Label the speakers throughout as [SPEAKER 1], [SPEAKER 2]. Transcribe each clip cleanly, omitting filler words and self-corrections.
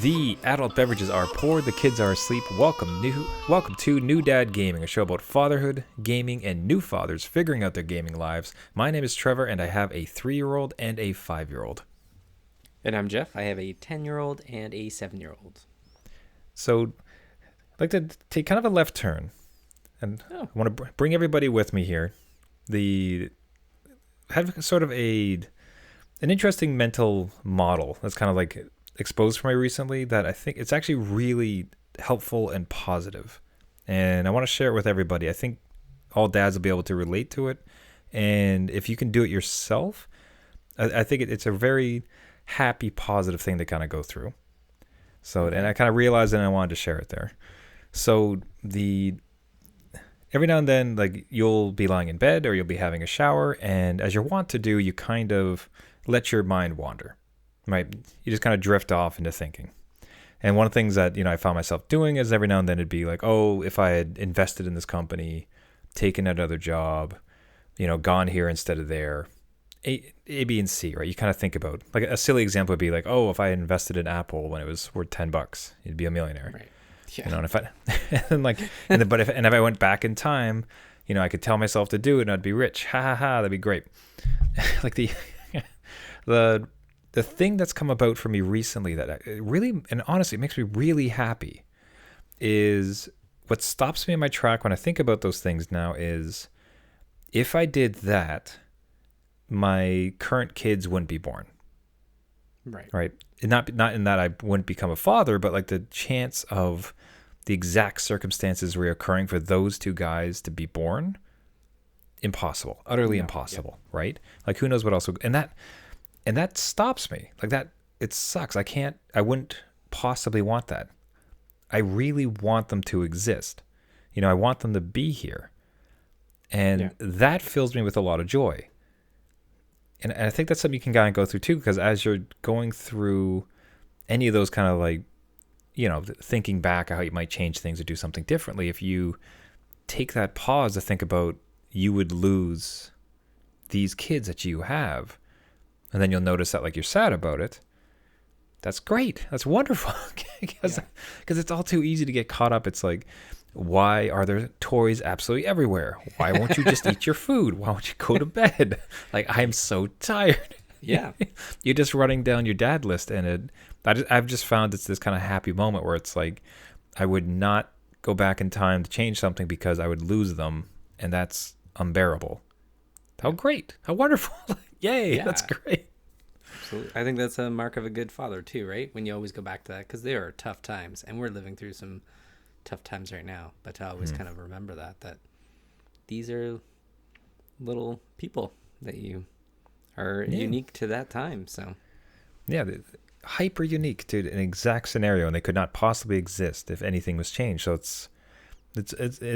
[SPEAKER 1] The adult beverages are poured, the kids are asleep. Welcome to New Dad Gaming, a show about fatherhood, gaming, and new fathers figuring out their gaming lives. My name is Trevor, and I have a 3-year-old and a 5-year-old.
[SPEAKER 2] And I'm Jeff. I have a 10-year-old and a 7-year-old.
[SPEAKER 1] So, I'd like to take kind of a left turn, and I want to bring everybody with me here. Have sort of an interesting mental model that's kind of like exposed for me recently that I think it's actually really helpful and positive. And I want to share it with everybody. I think all dads will be able to relate to it. And if you can do it yourself, I think it's a very happy, positive thing to kind of go through. So, and I kind of realized that I wanted to share it there. So every now and then, like, you'll be lying in bed or you'll be having a shower, and as you're wont to do, you kind of let your mind wander, right? You just kind of drift off into thinking. And one of the things that, I found myself doing is every now and then it'd be like, oh, if I had invested in this company, taken another job, gone here instead of there, A, B, and C, right? You kind of think about, like, a silly example would be like, oh, if I had invested in Apple when it was worth $10, you'd be a millionaire.
[SPEAKER 2] Right. Yeah.
[SPEAKER 1] And if if I went back in time, I could tell myself to do it and I'd be rich. Ha ha ha, that'd be great. Like the thing that's come about for me recently that really, and honestly, it makes me really happy, is what stops me in my track when I think about those things now is, if I did that, my current kids wouldn't be born. Right. Not in that I wouldn't become a father, but like the chance of the exact circumstances reoccurring for those two guys to be born, impossible, utterly impossible. Yeah. Right. Like, who knows what else and that stops me. Like, that, it sucks. I wouldn't possibly want that. I really want them to exist. I want them to be here. And that fills me with a lot of joy. And I think that's something you can kind of go through too, because as you're going through any of those kind of like, thinking back how you might change things or do something differently, if you take that pause to think about, you would lose these kids that you have, and then you'll notice that, like, you're sad about it. That's great. That's wonderful. Because it's all too easy to get caught up. It's like, why are there toys absolutely everywhere? Why won't you just eat your food? Why won't you go to bed? Like, I'm so tired.
[SPEAKER 2] Yeah.
[SPEAKER 1] You're just running down your dad list, and I've just found it's this kind of happy moment where it's like, I would not go back in time to change something because I would lose them, and that's unbearable. How great. How wonderful. Yay. Yeah. That's great.
[SPEAKER 2] Absolutely. I think that's a mark of a good father too, right? When you always go back to that, because there are tough times, and we're living through some tough times right now, but to always kind of remember that these are little people that you are unique to that time. So hyper unique to an exact scenario, and they could not possibly exist if anything was changed. So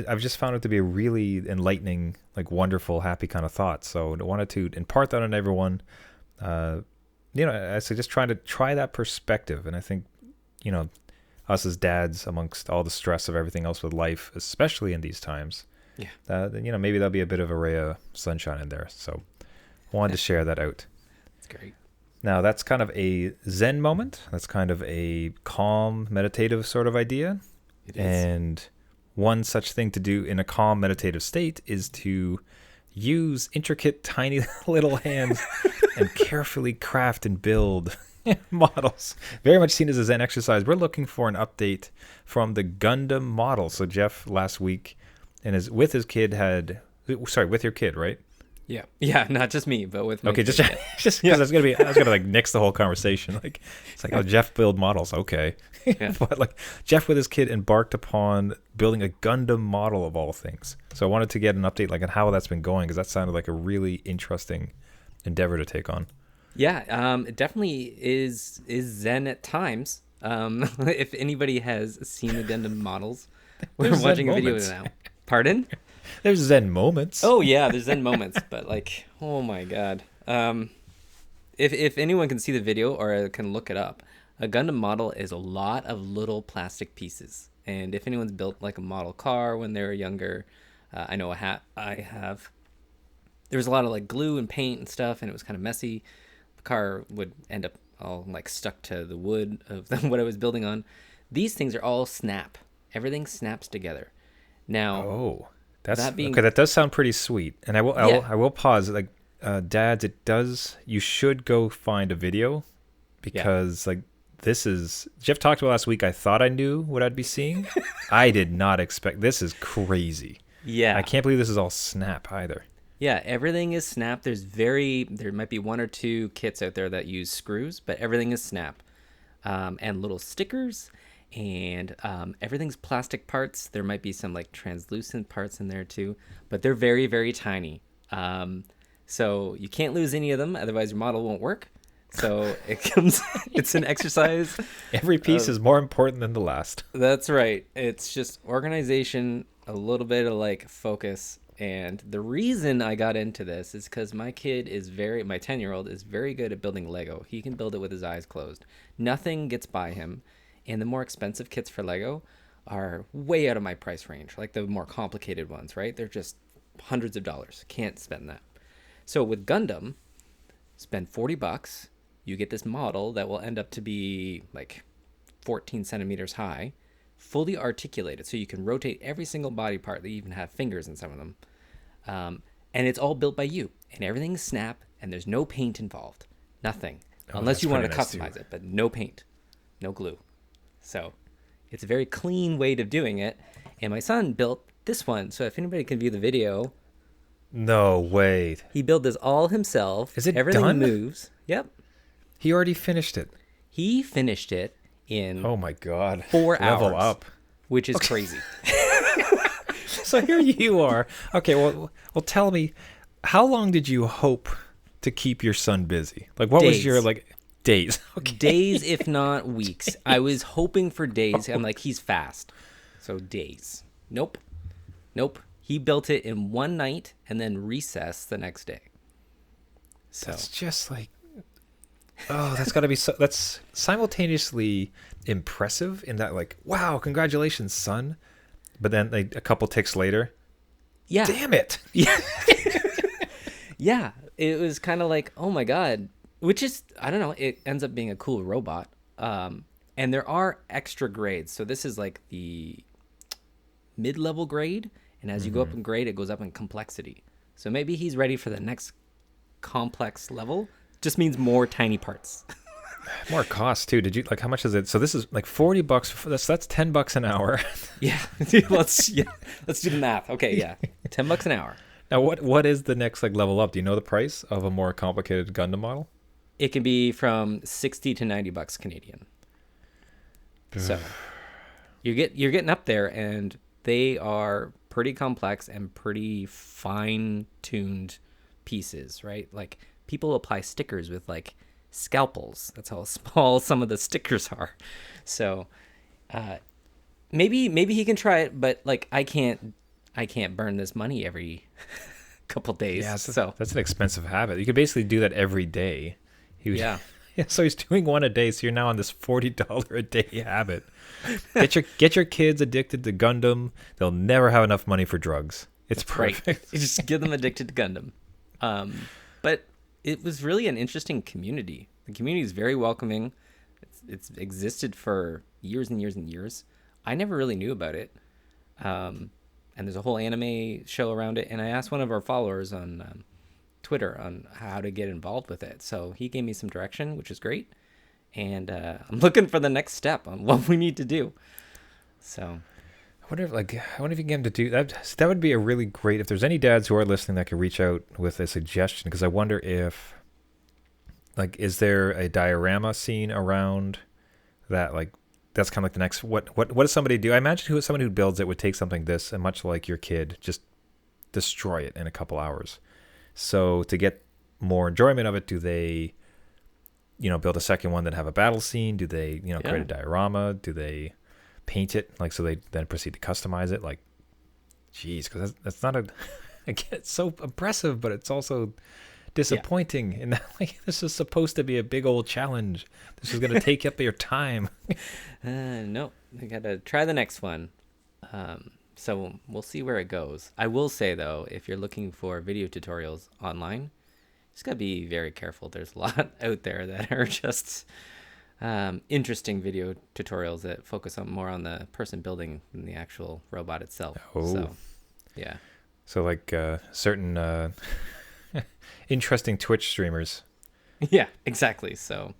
[SPEAKER 2] I've just found it to be a really enlightening, like, wonderful, happy kind of thought. So I wanted to impart that on everyone. I suggest try that perspective. And I think, us as dads, amongst all the stress of everything else with life, especially in these times, maybe there'll be a bit of a ray of sunshine in there. So I wanted to share that out. That's great.
[SPEAKER 1] Now, that's kind of a Zen moment. That's kind of a calm, meditative sort of idea.
[SPEAKER 2] It is.
[SPEAKER 1] And one such thing to do in a calm, meditative state is to use intricate, tiny little hands and carefully craft and build models. Very much seen as a Zen exercise. We're looking for an update from the Gundam model. So Jeff last week, with your kid, right?
[SPEAKER 2] Yeah, not just me, but with my
[SPEAKER 1] kid. Just because I was gonna like nix the whole conversation. Like, it's like, oh, Jeff build models, okay. But like, Jeff with his kid embarked upon building a Gundam model of all things. So I wanted to get an update, like, on how that's been going, because that sounded like a really interesting endeavor to take on.
[SPEAKER 2] Yeah, it definitely is Zen at times. If anybody has seen the Gundam models, we're watching a video now. Pardon?
[SPEAKER 1] There's Zen moments.
[SPEAKER 2] Oh yeah, there's Zen moments, but like, oh my god. If anyone can see the video or can look it up, a Gundam model is a lot of little plastic pieces. And if anyone's built like a model car when they were younger, I know I have. There was a lot of like glue and paint and stuff, and it was kind of messy. The car would end up all like stuck to the wood of what I was building on. These things are all snap. Everything snaps together. Now,
[SPEAKER 1] Oh, that's
[SPEAKER 2] that being
[SPEAKER 1] okay. That does sound pretty sweet. And
[SPEAKER 2] yeah,
[SPEAKER 1] I will pause. Like, dads, it does. You should go find a video
[SPEAKER 2] yeah,
[SPEAKER 1] because like this is Jeff talked about last week. I thought I knew what I'd be seeing. I did not expect. This is crazy. I
[SPEAKER 2] yeah.
[SPEAKER 1] can't believe this is all snap either.
[SPEAKER 2] Yeah, everything is snap. There might be one or two kits out there that use screws, but everything is snap. And little stickers, and everything's plastic parts. There might be some like translucent parts in there too, but they're very, very tiny. So you can't lose any of them, otherwise your model won't work. So it comes, it's an exercise.
[SPEAKER 1] Every piece is more important than the last.
[SPEAKER 2] That's right. It's just organization, a little bit of like focus. And the reason I got into this is because my 10-year-old is very good at building Lego. He can build it with his eyes closed. Nothing gets by him. And the more expensive kits for Lego are way out of my price range. Like the more complicated ones, right? They're just hundreds of dollars. Can't spend that. So with Gundam, spend $40. You get this model that will end up to be like 14 centimeters high, fully articulated, so you can rotate every single body part. They even have fingers in some of them, and it's all built by you, and everything's snap, and there's no paint involved, nothing,
[SPEAKER 1] Oh,
[SPEAKER 2] unless
[SPEAKER 1] that's
[SPEAKER 2] you wanted
[SPEAKER 1] pretty
[SPEAKER 2] to
[SPEAKER 1] nice too.
[SPEAKER 2] customize it, but no paint, no glue. So it's a very clean way of doing it. And my son built this one, so if anybody can view the video,
[SPEAKER 1] No, wait.
[SPEAKER 2] he built this all himself.
[SPEAKER 1] Is it
[SPEAKER 2] Everything
[SPEAKER 1] done?
[SPEAKER 2] moves. Yep.
[SPEAKER 1] He already finished it.
[SPEAKER 2] He finished it in
[SPEAKER 1] Oh my god.
[SPEAKER 2] 4 hours,
[SPEAKER 1] Level up.
[SPEAKER 2] which is crazy.
[SPEAKER 1] So here you are. Okay, well tell me, how long did you hope to keep your son busy? Like what was your
[SPEAKER 2] Days.
[SPEAKER 1] like days? Okay.
[SPEAKER 2] Days, if not weeks. I was hoping for days. I'm like, he's fast. So days. Nope. Nope. He built it in one night and then recess the next day. So
[SPEAKER 1] That's just like oh, that's got to be so that's simultaneously impressive in that like, wow, congratulations, son. But then like a couple ticks later,
[SPEAKER 2] yeah.
[SPEAKER 1] damn it.
[SPEAKER 2] Yeah. Yeah. It was kind of like, oh my God. Which is, I don't know, it ends up being a cool robot. And there are extra grades. So this is like the mid-level grade. And as you go up in grade, it goes up in complexity. So maybe he's ready for the next complex level. Just means more tiny parts.
[SPEAKER 1] More cost too. Did you like how much is it? So this is like $40 for that's $10 an hour.
[SPEAKER 2] Yeah. Let's do the math. Okay, yeah. $10 an hour.
[SPEAKER 1] Now what is the next like level up? Do you know the price of a more complicated Gundam model?
[SPEAKER 2] It can be from 60 to $90 Canadian. So you're getting up there, and they are pretty complex and pretty fine-tuned pieces, right? Like people apply stickers with like scalpels. That's how small some of the stickers are. So maybe he can try it, but like I can't burn this money every couple days.
[SPEAKER 1] Yeah,
[SPEAKER 2] So
[SPEAKER 1] that's an expensive habit. You could basically do that every day.
[SPEAKER 2] yeah.
[SPEAKER 1] Yeah, so he's doing one a day, so you're now on this $40 a day habit. Get your kids addicted to Gundam. They'll never have enough money for drugs. It's perfect.
[SPEAKER 2] Right. You just get them addicted to Gundam. But it was really an interesting community. The community is very welcoming. It's existed for years and years and years. I never really knew about it. And there's a whole anime show around it. And I asked one of our followers on Twitter on how to get involved with it. So he gave me some direction, which is great. And I'm looking for the next step on what we need to do. So
[SPEAKER 1] I wonder if you can get him to do that. That would be a really great. If there's any dads who are listening that could reach out with a suggestion, because I wonder if, like, is there a diorama scene around that? Like, that's kind of like the next. What does somebody do? I imagine someone who builds it would take something this and much like your kid, just destroy it in a couple hours. So to get more enjoyment of it, do they, build a second one that have a battle scene? Do they, create a diorama? Do they paint it like so they then proceed to customize it? Like, geez, because that's not a. Again, it's so impressive, but it's also disappointing in that like this is supposed to be a big old challenge. This is going to take up your time.
[SPEAKER 2] no, I gotta try the next one. So we'll see where it goes. I will say though, if you're looking for video tutorials online, Just gotta be very careful. There's a lot out there that are just interesting video tutorials that focus on more on the person building than the actual robot itself.
[SPEAKER 1] Oh,
[SPEAKER 2] So yeah,
[SPEAKER 1] so like certain interesting Twitch streamers.
[SPEAKER 2] yeah, exactly. So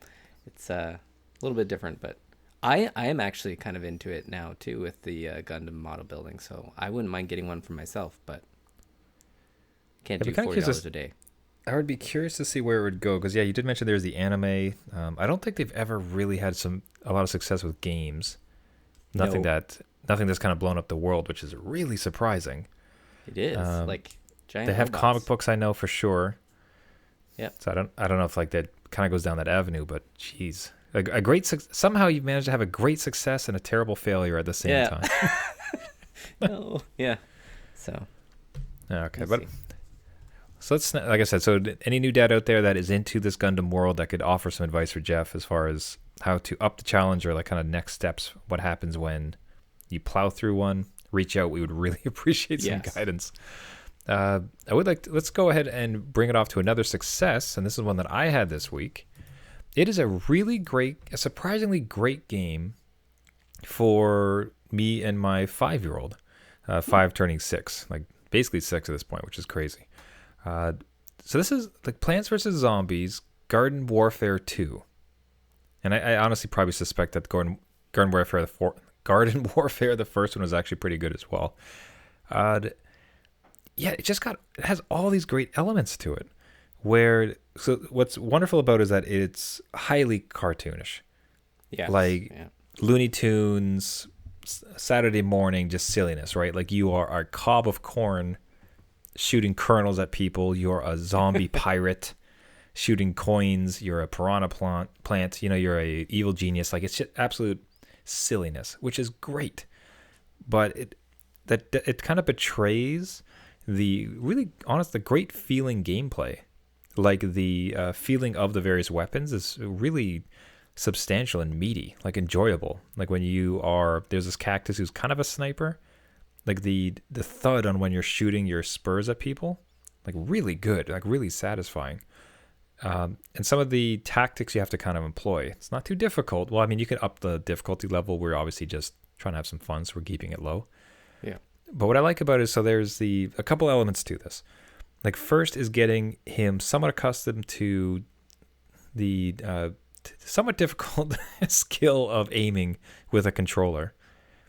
[SPEAKER 2] it's a little bit different, but I am actually kind of into it now too with the Gundam model building. So I wouldn't mind getting one for myself, but can't
[SPEAKER 1] I'd be
[SPEAKER 2] do
[SPEAKER 1] kind of
[SPEAKER 2] $40
[SPEAKER 1] curious.
[SPEAKER 2] a day.
[SPEAKER 1] I would be curious to see where it would go because yeah, you did mention there's the anime. I don't think they've ever really had a lot of success with games. Nothing
[SPEAKER 2] No,
[SPEAKER 1] that nothing that's kind of blown up the world, which is really surprising.
[SPEAKER 2] it is
[SPEAKER 1] Um,
[SPEAKER 2] like giant
[SPEAKER 1] they have comic
[SPEAKER 2] robots.
[SPEAKER 1] books, I know for sure.
[SPEAKER 2] Yep.
[SPEAKER 1] So I don't know if like that kind of goes down that avenue, but geez, a great somehow you've managed to have a great success and a terrible failure at the same
[SPEAKER 2] Yeah.
[SPEAKER 1] time.
[SPEAKER 2] No. Yeah. So
[SPEAKER 1] Okay,
[SPEAKER 2] we'll
[SPEAKER 1] but
[SPEAKER 2] see.
[SPEAKER 1] so let's like I said. So any new dad out there that is into this Gundam world that could offer some advice for Jeff as far as how to up the challenge or like kind of next steps, what happens when you plow through one? Reach out. We would really appreciate some
[SPEAKER 2] Yes.
[SPEAKER 1] guidance. I would like to, let's go ahead and bring it off to another success, and this is one that I had this week. It is a surprisingly great game for me and my 5-year-old, 5 turning 6, like basically 6 at this point, which is crazy. Uh, so this is like Plants vs Zombies Garden Warfare 2, and I honestly probably suspect that Garden Warfare Garden Warfare the first one was actually pretty good as well. Uh, yeah, it has all these great elements to it. So what's wonderful about it is that it's highly cartoonish,
[SPEAKER 2] Yes.
[SPEAKER 1] like
[SPEAKER 2] Yeah.
[SPEAKER 1] Looney Tunes, Saturday morning, just silliness, right? Like you are a cob of corn shooting kernels at people. You're a zombie pirate shooting coins. You're a piranha plant. You know, you're a evil genius. Like it's just absolute silliness, which is great. But it kind of betrays the great feeling gameplay. Like the feeling of the various weapons is really substantial and meaty, like enjoyable. Like when there's this cactus who's kind of a sniper. Like the thud on when you're shooting your spurs at people, like really good, like really satisfying. And some of the tactics you have to kind of employ. It's not too difficult. Well, I mean, you can up the difficulty level. We're obviously just trying to have some fun, so we're keeping it low.
[SPEAKER 2] Yeah.
[SPEAKER 1] But what I like about it is so there's a couple elements to this. Like first is getting him somewhat accustomed to the somewhat difficult skill of aiming with a controller.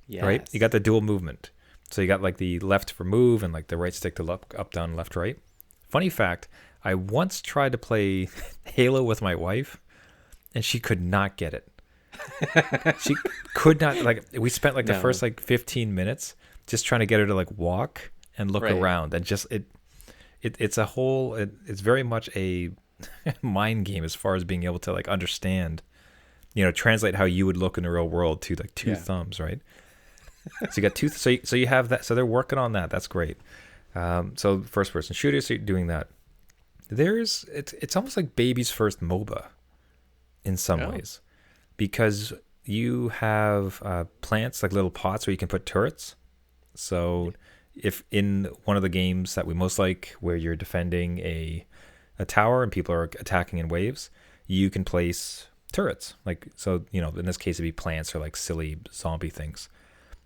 [SPEAKER 2] Yes.
[SPEAKER 1] Right? You got the dual movement. So you got like the left for move and like the right stick to up, down, left, right. Funny fact, I once tried to play Halo with my wife and she could not get it. She could not, like, we spent like the
[SPEAKER 2] No.
[SPEAKER 1] first like 15 minutes just trying to get her to like walk and look
[SPEAKER 2] Right.
[SPEAKER 1] around and just it's very much a mind game as far as being able to like understand, translate how you would look in the real world to like two
[SPEAKER 2] Yeah.
[SPEAKER 1] thumbs, right? So you got two. So you have that. So they're working on that. That's great. So first person shooters, so you're doing that. It's almost like baby's first MOBA in some
[SPEAKER 2] Oh.
[SPEAKER 1] ways, because you have plants like little pots where you can put turrets. So if in one of the games that we most like, where you're defending a tower and people are attacking in waves, you can place turrets. Like, so, in this case, it'd be plants or like silly zombie things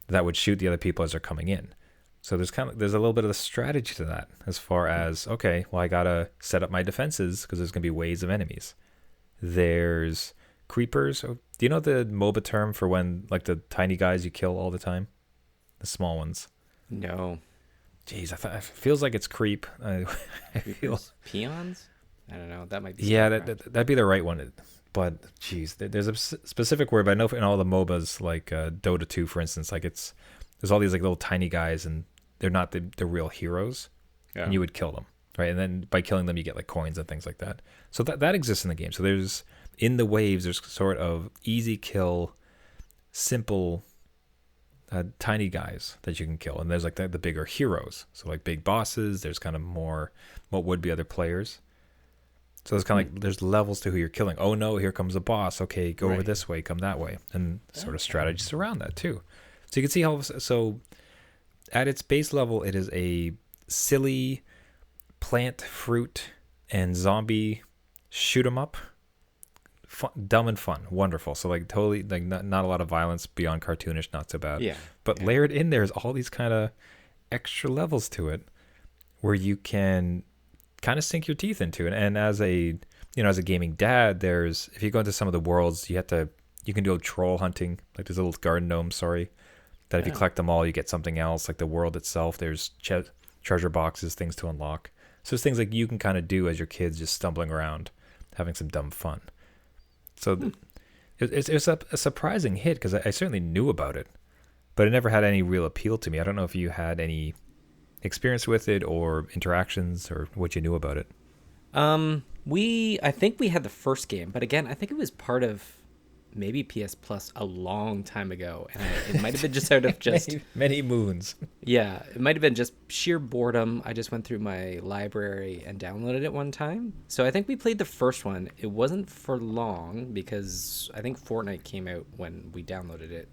[SPEAKER 1] that would shoot the other people as they're coming in. So there's a little bit of a strategy to that, as far as, okay, well, I gotta set up my defenses because there's gonna be waves of enemies. There's creepers. Oh, do you know the MOBA term for when like the tiny guys you kill all the time, the small ones?
[SPEAKER 2] No.
[SPEAKER 1] Jeez, it feels like it's creep. I feel,
[SPEAKER 2] Creepers? Peons? I don't know. That might be.
[SPEAKER 1] yeah,
[SPEAKER 2] StarCraft.
[SPEAKER 1] that'd be the right one. But geez, there's a specific word. But I know in all the MOBAs, like Dota 2, for instance, like there's all these like little tiny guys, and they're not the real heroes,
[SPEAKER 2] Yeah.
[SPEAKER 1] and you would kill them, right? And then by killing them, you get like coins and things like that. So that exists in the game. So there's in the waves, there's sort of easy kill, simple, tiny guys that you can kill, and there's like the bigger heroes. So like big bosses. There's kind of more what would be other players. So there's kind of like there's levels to who you're killing. Oh no, here comes a boss. Okay, go over
[SPEAKER 2] Right.
[SPEAKER 1] this way, come that way, and sort of
[SPEAKER 2] Okay.
[SPEAKER 1] strategies around that too. So you can see how at its base level, it is a silly plant fruit and zombie shoot 'em up. Fun, dumb and fun, wonderful. So like totally like not a lot of violence, beyond cartoonish, not so bad.
[SPEAKER 2] Yeah.
[SPEAKER 1] But
[SPEAKER 2] Yeah.
[SPEAKER 1] layered in there's all these kind of extra levels to it where you can kind of sink your teeth into it. And as a as a gaming dad, there's if you go into some of the worlds, you can do troll hunting. Like there's a little garden gnome, sorry, that if you
[SPEAKER 2] Oh.
[SPEAKER 1] collect them all, you get something else. Like the world itself, there's treasure boxes, things to unlock. So it's things like you can kind of do as your kids just stumbling around, having some dumb fun. So it's a surprising hit because I certainly knew about it, but it never had any real appeal to me. I don't know if you had any experience with it or interactions or what you knew about it.
[SPEAKER 2] I think we had the first game, but again, I think it was part of maybe PS Plus a long time ago, and it might have been just out of just
[SPEAKER 1] many moons.
[SPEAKER 2] yeah, it might have been just sheer boredom. I just went through my library and downloaded it one time. So I think we played the first one. It wasn't for long because I think Fortnite came out when we downloaded it,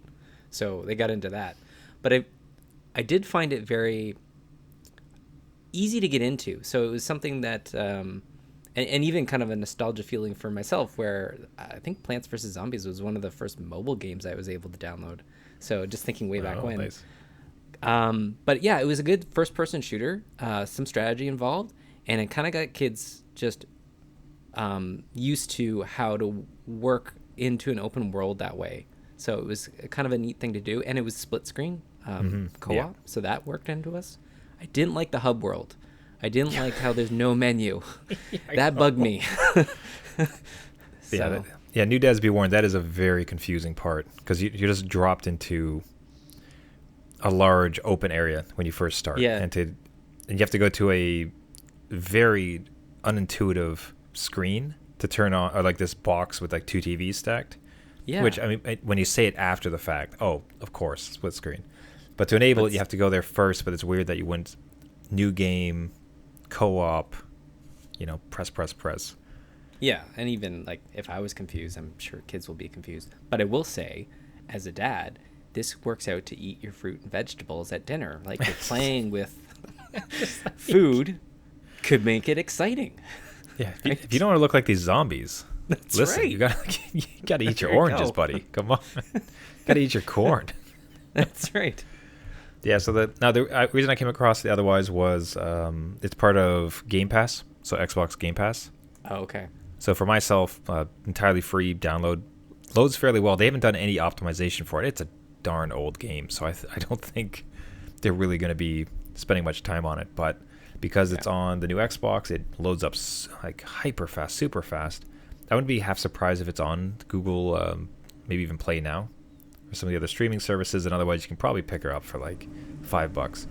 [SPEAKER 2] so they got into that. But I did find it very easy to get into. So it was something that and even kind of a nostalgia feeling for myself, where I think Plants vs. Zombies was one of the first mobile games I was able to download. So just thinking way back when.
[SPEAKER 1] Nice.
[SPEAKER 2] But yeah, it was a good first-person shooter, some strategy involved, and it kind of got kids just used to how to work into an open world that way. So it was kind of a neat thing to do, and it was split screen co-op,
[SPEAKER 1] Yeah.
[SPEAKER 2] so that worked into us. I didn't like the hub world. I didn't like how there's no menu. That bugged me. So,
[SPEAKER 1] Yeah, New Dads Be Warned, that is a very confusing part because you're just dropped into a large open area when you first start.
[SPEAKER 2] Yeah.
[SPEAKER 1] And you have to go to a very unintuitive screen to turn on, or like this box with like two TVs stacked.
[SPEAKER 2] yeah.
[SPEAKER 1] Which, I mean, when you say it after the fact, oh, of course, split screen. But to enable it, you have to go there first, but it's weird that you went new game, co-op, press.
[SPEAKER 2] Yeah, and even like if I was confused, I'm sure kids will be confused. But I will say, as a dad, this works out to eat your fruit and vegetables at dinner. Like you're playing with food could make it exciting.
[SPEAKER 1] Yeah, if you don't want to look like these zombies,
[SPEAKER 2] That's
[SPEAKER 1] listen,
[SPEAKER 2] right.
[SPEAKER 1] you gotta eat your
[SPEAKER 2] There you
[SPEAKER 1] oranges,
[SPEAKER 2] go.
[SPEAKER 1] buddy. Come on, gotta eat your corn.
[SPEAKER 2] That's right.
[SPEAKER 1] Yeah. So the reason I came across the otherwise was it's part of Game Pass, so Xbox Game Pass.
[SPEAKER 2] Oh, okay.
[SPEAKER 1] So for myself, entirely free download, loads fairly well. They haven't done any optimization for it. It's a darn old game, so I don't think they're really going to be spending much time on it. But because it's on the new Xbox, it loads up like hyper fast, super fast. I wouldn't be half surprised if it's on Google, maybe even Play Now, or some of the other streaming services. And otherwise, you can probably pick her up for like $5.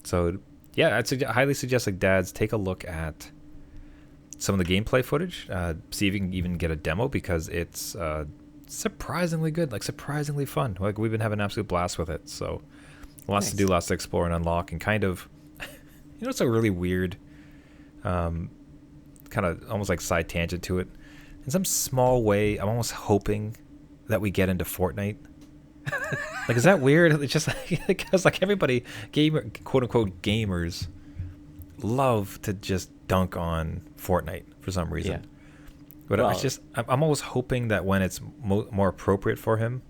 [SPEAKER 1] So yeah, I'd highly suggest like dads take a look at some of the gameplay footage, see if you can even get a demo, because it's surprisingly good, like surprisingly fun. Like we've been having an absolute blast with it. So lots to do, lots to explore and unlock, and kind of, it's a really weird, kind of almost like side tangent to it. In some small way, I'm almost hoping that we get into Fortnite. Like, is that weird? It's just like, because like everybody, quote unquote gamers, love to just dunk on Fortnite for some reason.
[SPEAKER 2] Yeah.
[SPEAKER 1] But
[SPEAKER 2] Well,
[SPEAKER 1] I'm always hoping that when it's more appropriate for him,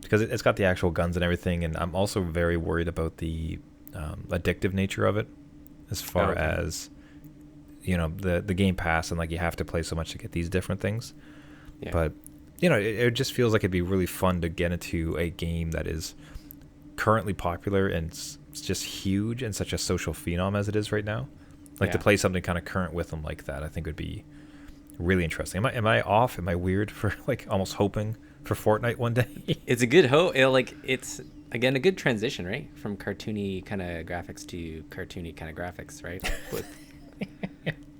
[SPEAKER 1] because it's got the actual guns and everything, and I'm also very worried about the addictive nature of it, as far as the Game Pass, and like you have to play so much to get these different things.
[SPEAKER 2] Yeah.
[SPEAKER 1] But it just feels like it'd be really fun to get into a game that is currently popular and it's just huge and such a social phenom as it is right now. Like to play something kind of current with them like that, I think would be really interesting. Am I off? Am I weird for like almost hoping for Fortnite one day?
[SPEAKER 2] It's a good hope. It's again a good transition, right? From cartoony kind of graphics to cartoony kind of graphics, right?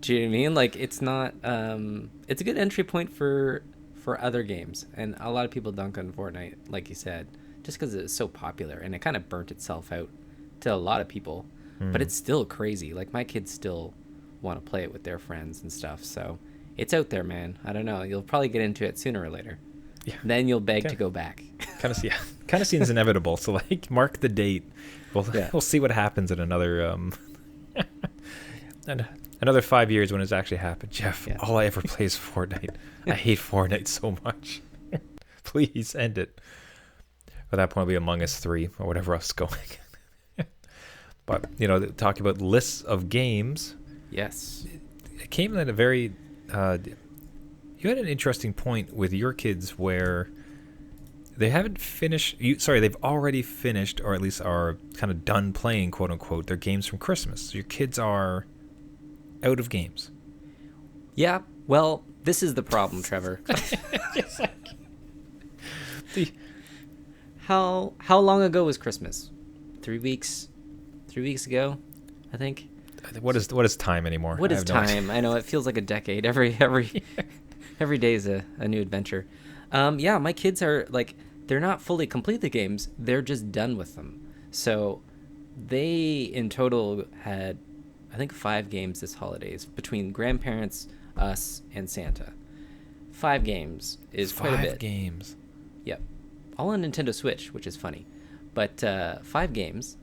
[SPEAKER 2] Do you know what I mean? Like it's not. It's a good entry point for other games, and a lot of people dunk on Fortnite, like you said, just because it's so popular, and it kind of burnt itself out to a lot of people. But it's still crazy. Like my kids still want to play it with their friends and stuff. So it's out there, man. I don't know. You'll probably get into it sooner or later.
[SPEAKER 1] Yeah.
[SPEAKER 2] Then you'll beg to go back.
[SPEAKER 1] Kind of seems inevitable. So like, mark the date. We'll see what happens in another Another 5 years when it's actually happened, Jeff.
[SPEAKER 2] Yeah.
[SPEAKER 1] All I ever play is Fortnite. I hate Fortnite so much. Please end it. At that point, it'll be Among Us 3 or whatever else is going. But talking about lists of games,
[SPEAKER 2] Yes.
[SPEAKER 1] it came at a very. You had an interesting point with your kids where they haven't finished. They've already finished, or at least are kind of done playing, quote unquote, their games from Christmas. So your kids are out of games.
[SPEAKER 2] Yeah. Well, this is the problem, Trevor. How long ago was Christmas? 3 weeks. 3 weeks ago, I think.
[SPEAKER 1] What is time anymore?
[SPEAKER 2] What is time? I know it feels like a decade. Every day is a new adventure. Yeah, my kids are like, they're not fully complete the games. They're just done with them. So they in total had, I think, 5 games this holidays between grandparents, us, and Santa. 5 games is quite a bit.
[SPEAKER 1] 5 games.
[SPEAKER 2] Yep. All on Nintendo Switch, which is funny. But 5 games.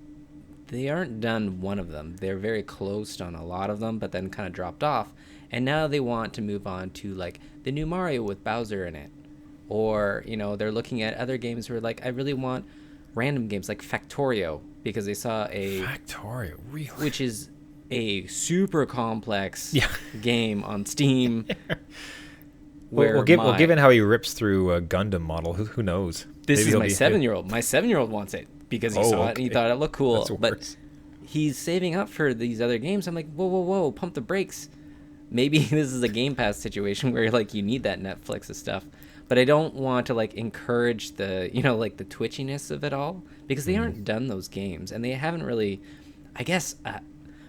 [SPEAKER 2] They aren't done one of them. They're very close on a lot of them, but then kind of dropped off. And now they want to move on to like the new Mario with Bowser in it. Or, they're looking at other games where like, I really want random games like Factorio, because they saw
[SPEAKER 1] Factorio, really?
[SPEAKER 2] Which is a super complex game on Steam.
[SPEAKER 1] Well, given how he rips through a Gundam model, who knows?
[SPEAKER 2] This Maybe is my 7-year-old. My 7-year-old wants it because he saw it and he thought it looked cool. But he's saving up for these other games. I'm like, whoa, pump the brakes. Maybe this is a Game Pass situation where like you need that Netflix of stuff. But I don't want to like encourage the, like the twitchiness of it all, because they aren't done those games and they haven't really, I guess,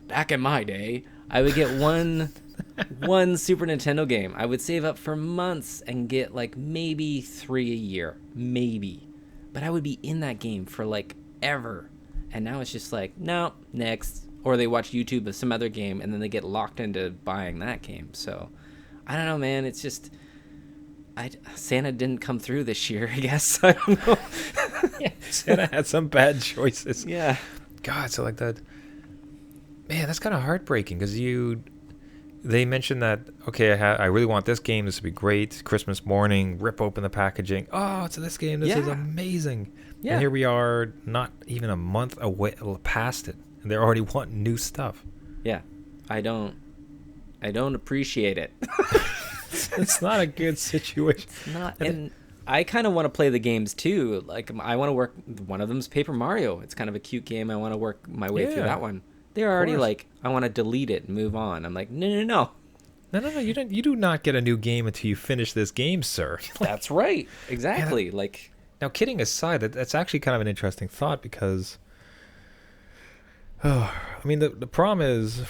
[SPEAKER 2] back in my day, I would get one Super Nintendo game. I would save up for months and get like maybe 3 a year, maybe. But I would be in that game for like ever. And now it's just like, no, next. Or they watch YouTube of some other game and then they get locked into buying that game. So I don't know, man. It's just, Santa didn't come through this year, I guess. I don't know.
[SPEAKER 1] Santa had some bad choices.
[SPEAKER 2] Yeah.
[SPEAKER 1] God, so like that. Man, that's kind of heartbreaking because they mentioned that, okay, I really want this game. This would be great. Christmas morning, rip open the packaging. Oh, it's this game. This is amazing. Yeah. And here we are, not even a month away past it, and they already want new stuff.
[SPEAKER 2] Yeah, I don't appreciate it.
[SPEAKER 1] It's not a good situation.
[SPEAKER 2] It's not, and I kind of want to play the games too. Like I want to work. One of them's Paper Mario. It's kind of a cute game. I want to work my way through that one. They're already like, I want to delete it and move on. I'm like, no.
[SPEAKER 1] No. You do not get a new game until you finish this game, sir.
[SPEAKER 2] That's right. Exactly. Yeah. Like,
[SPEAKER 1] now, kidding aside, that's actually kind of an interesting thought because, I mean, the problem is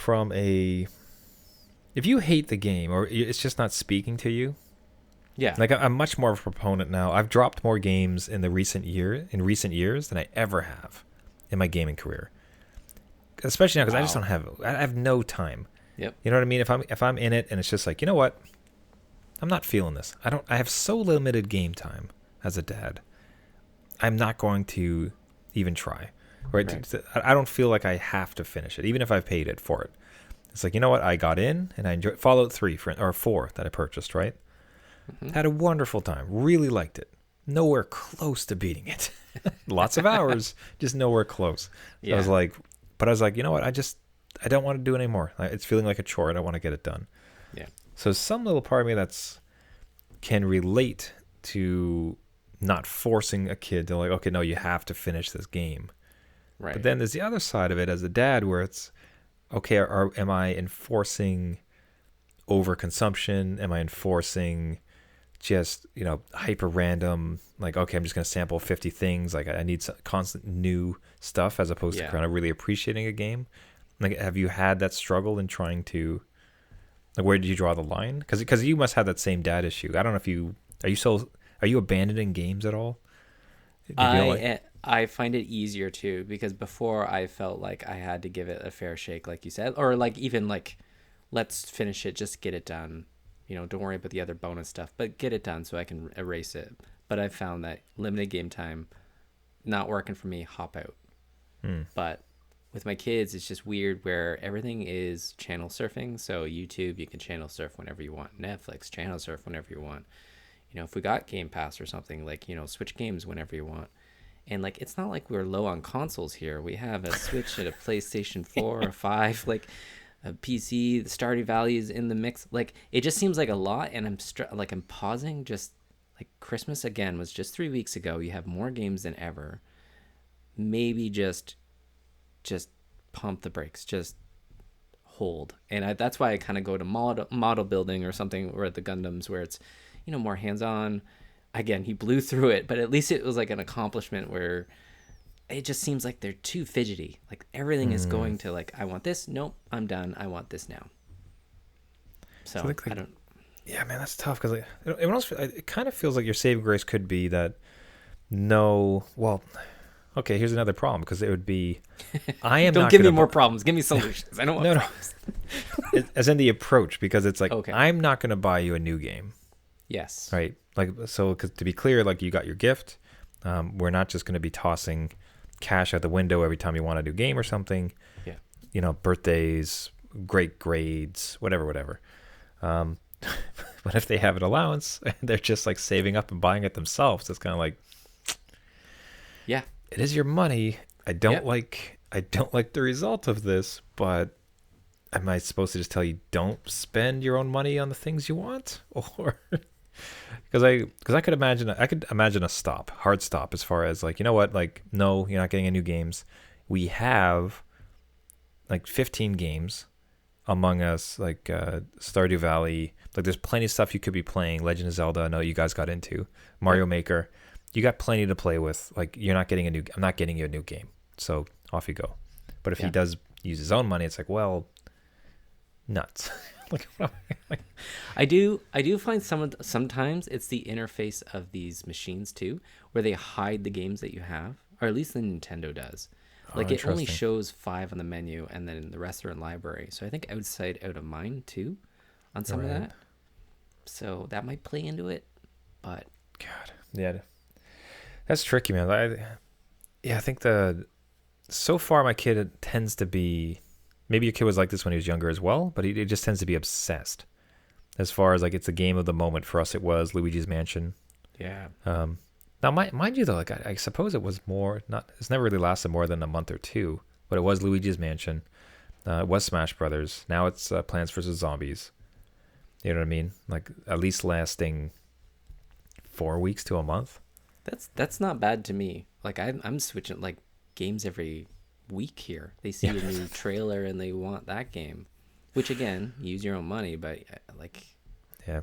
[SPEAKER 1] if you hate the game or it's just not speaking to you.
[SPEAKER 2] Yeah.
[SPEAKER 1] Like I'm much more of a proponent now. I've dropped more games in recent years than I ever have in my gaming career. Especially now because I just don't I have no time.
[SPEAKER 2] Yep.
[SPEAKER 1] You know what I mean? If I'm in it and it's just like, you know what? I'm not feeling this. I have so limited game time as a dad. I'm not going to even try. Right? I don't feel like I have to finish it, even if I've paid it for it. It's like, you know what? I got in and I enjoyed Fallout 3 or 4 that I purchased, right? Mm-hmm. Had a wonderful time. Really liked it. Nowhere close to beating it. Lots of hours, just nowhere close. Yeah. I was like, you know what? I don't want to do it anymore. It's feeling like a chore. I don't want to get it done.
[SPEAKER 2] Yeah.
[SPEAKER 1] So some little part of me can relate to not forcing a kid to like, okay, no, you have to finish this game.
[SPEAKER 2] Right.
[SPEAKER 1] But then there's the other side of it as a dad where it's, okay, am I enforcing overconsumption? Am I enforcing just, hyper random, like, okay, I'm just going to sample 50 things. Like I need some constant new stuff as opposed to kind of really appreciating a game. Like, have you had that struggle in trying to, like, where did you draw the line? Because you must have that same dad issue. I don't know if are you abandoning games at all?
[SPEAKER 2] I find it easier too, because before I felt like I had to give it a fair shake, like you said, or like even like, let's finish it, just get it done. Don't worry about the other bonus stuff, but get it done so I can erase it. But I've found that limited game time, not working for me, hop out. But with my kids, it's just weird where everything is channel surfing. So YouTube, you can channel surf whenever you want. Netflix, channel surf whenever you want. You know, if we got Game Pass or something, like, you know, switch games whenever you want. And like, it's not like we're low on consoles here. We have a Switch and a PlayStation 4 or 5, like a PC, the Stardew Valley is in the mix. Like, it just seems like a lot. And I'm pausing. Just like Christmas again was just 3 weeks ago. You have more games than ever. Maybe just pump the brakes, just hold. And that's why I kind of go to model building or something, or at the Gundams where it's, you know, more hands-on. Again, he blew through it, but at least it was like an accomplishment where it just seems like they're too fidgety. Like everything is going to like, I want this. Nope, I'm done. I want this now. So
[SPEAKER 1] like,
[SPEAKER 2] I don't.
[SPEAKER 1] Yeah, man, that's tough because it kind of feels like your saving grace could be that no. Well, okay, here's another problem because it would be I am
[SPEAKER 2] Don't
[SPEAKER 1] not
[SPEAKER 2] give me
[SPEAKER 1] gonna
[SPEAKER 2] more problems. Give me solutions. I don't want problems.
[SPEAKER 1] As in the approach, because it's like
[SPEAKER 2] Okay.
[SPEAKER 1] I'm not going to buy you a new game,
[SPEAKER 2] Yes.
[SPEAKER 1] right? Like, so, because to be clear, like you got your gift. We're not just going to be tossing cash out the window every time you want a new game or something.
[SPEAKER 2] Yeah.
[SPEAKER 1] You know, birthdays, great grades, whatever. But if they have an allowance and they're just like saving up and buying it themselves, it's kind of like,
[SPEAKER 2] Yeah.
[SPEAKER 1] it is your money. I don't like the result of this, but am I supposed to just tell you don't spend your own money on the things you want? Or because I could imagine a hard stop as far as like, you know what, like, no, you're not getting any new games. We have like 15 games Among Us, like Stardew Valley. Like there's plenty of stuff you could be playing. Legend of Zelda, I know you guys got into. Mario Maker. You got plenty to play with. Like I'm not getting you a new game. So off you go. But if he does use his own money, it's like, well, nuts.
[SPEAKER 2] I do find sometimes it's the interface of these machines too, where they hide the games that you have, or at least the Nintendo does. Like it only shows 5 on the menu, and then the rest are in library. So I think outside, out of mind too, on some of that. So that might play into it, but
[SPEAKER 1] God, yeah, that's tricky, man. I think so far my kid tends to be. Maybe your kid was like this when he was younger as well, but he just tends to be obsessed. As far as like it's a game of the moment for us, it was Luigi's Mansion.
[SPEAKER 2] Yeah.
[SPEAKER 1] Now, mind you though, like I suppose it was more not. It's never really lasted more than a month or two, but it was Luigi's Mansion. It was Smash Brothers. Now it's Plants vs Zombies. You know what I mean? Like at least lasting 4 weeks to a month.
[SPEAKER 2] That's not bad to me. Like I'm switching like games every week here. They see a new trailer and they want that game, which again, use your own money, but like, where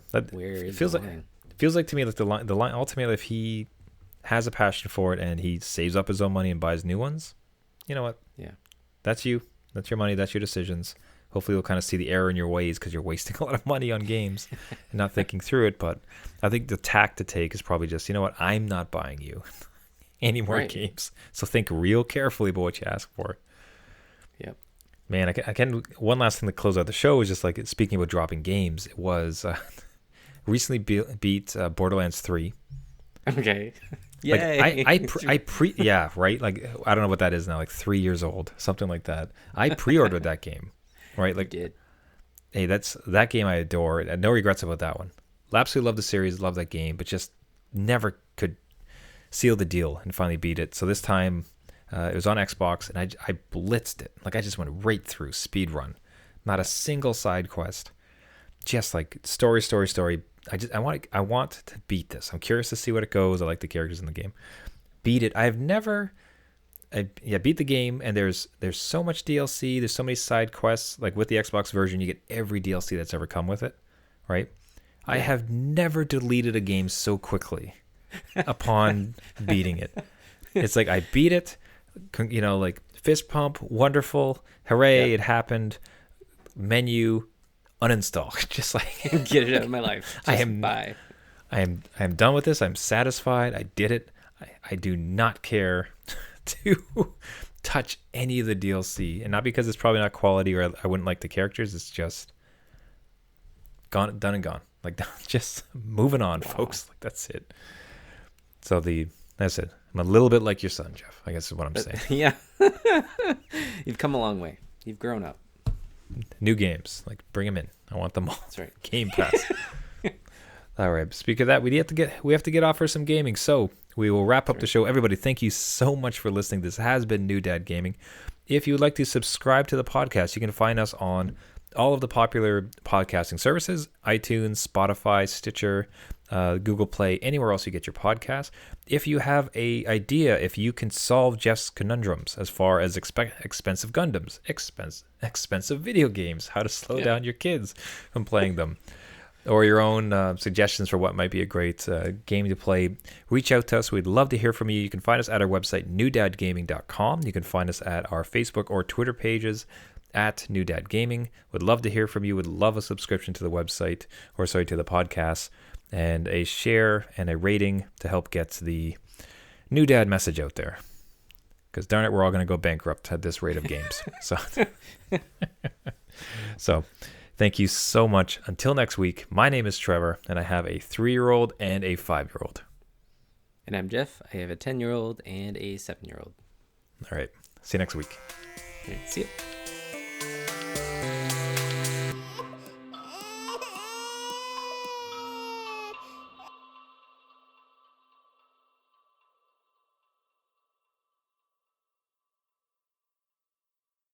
[SPEAKER 2] is the line?
[SPEAKER 1] It feels like to me like the line ultimately, if he has a passion for it and he saves up his own money and buys new ones, you know what?
[SPEAKER 2] Yeah,
[SPEAKER 1] that's your money, that's your decisions. Hopefully you'll kind of see the error in your ways because you're wasting a lot of money on games and not thinking through it. But I think the tack to take is probably just, you know what, I'm not buying you any more games. So think real carefully about what you ask for.
[SPEAKER 2] Yep.
[SPEAKER 1] Man, I can one last thing to close out the show is just like, speaking about dropping games, it was recently beat Borderlands 3.
[SPEAKER 2] Okay. Yay.
[SPEAKER 1] Like yeah, right? Like I don't know what that is now, like 3 years old, something like that. I pre-ordered that game. Right? Like
[SPEAKER 2] you did.
[SPEAKER 1] Hey, that game I adore. No regrets about that one. Absolutely love the series, love that game, but just never could seal the deal and finally beat it. So this time it was on Xbox and I blitzed it. Like I just went right through, speed run. Not a single side quest. Just like story. I want to beat this. I'm curious to see what it goes. I like the characters in the game. Beat it. Beat the game, and there's so much DLC. There's so many side quests. Like with the Xbox version, you get every DLC that's ever come with it, right? Yeah. I have never deleted a game so quickly upon beating it. It's like I beat it, you know, like fist pump, wonderful, hooray, it happened. Menu, uninstall, just like
[SPEAKER 2] get it out of my life. Bye.
[SPEAKER 1] I am done with this. I'm satisfied. I did it. I do not care to touch any of the DLC, and not because it's probably not quality or I wouldn't like the characters. It's just gone, done and gone. Like just moving on, folks. Like that's it. So that's it. I'm a little bit like your son, Jeff, I guess is what I'm saying.
[SPEAKER 2] Yeah. You've come a long way. You've grown up.
[SPEAKER 1] New games, like bring them in. I want them all.
[SPEAKER 2] That's right.
[SPEAKER 1] Game Pass. All right. Speak of that, we have to get off for some gaming. So we will wrap up the show. Everybody, thank you so much for listening. This has been New Dad Gaming. If you would like to subscribe to the podcast, you can find us on all of the popular podcasting services: iTunes, Spotify, Stitcher, Google Play, anywhere else you get your podcast. If you have a idea, if you can solve Jeff's conundrums as far as expensive Gundams, expensive video games, how to slow down your kids from playing them, or your own suggestions for what might be a great game to play, reach out to us. We'd love to hear from you. You can find us at our website, newdadgaming.com. You can find us at our Facebook or Twitter pages at New Dad Gaming. Would love to hear from you. Would love a subscription to the website, to the podcast, and a share and a rating to help get the New Dad message out there. Because darn it, we're all going to go bankrupt at this rate of games. So thank you so much. Until next week, my name is Trevor, and I have a 3-year-old and a 5-year-old.
[SPEAKER 2] And I'm Jeff. I have a 10-year-old and a 7-year-old.
[SPEAKER 1] All right. See you next week.
[SPEAKER 2] Okay, see you.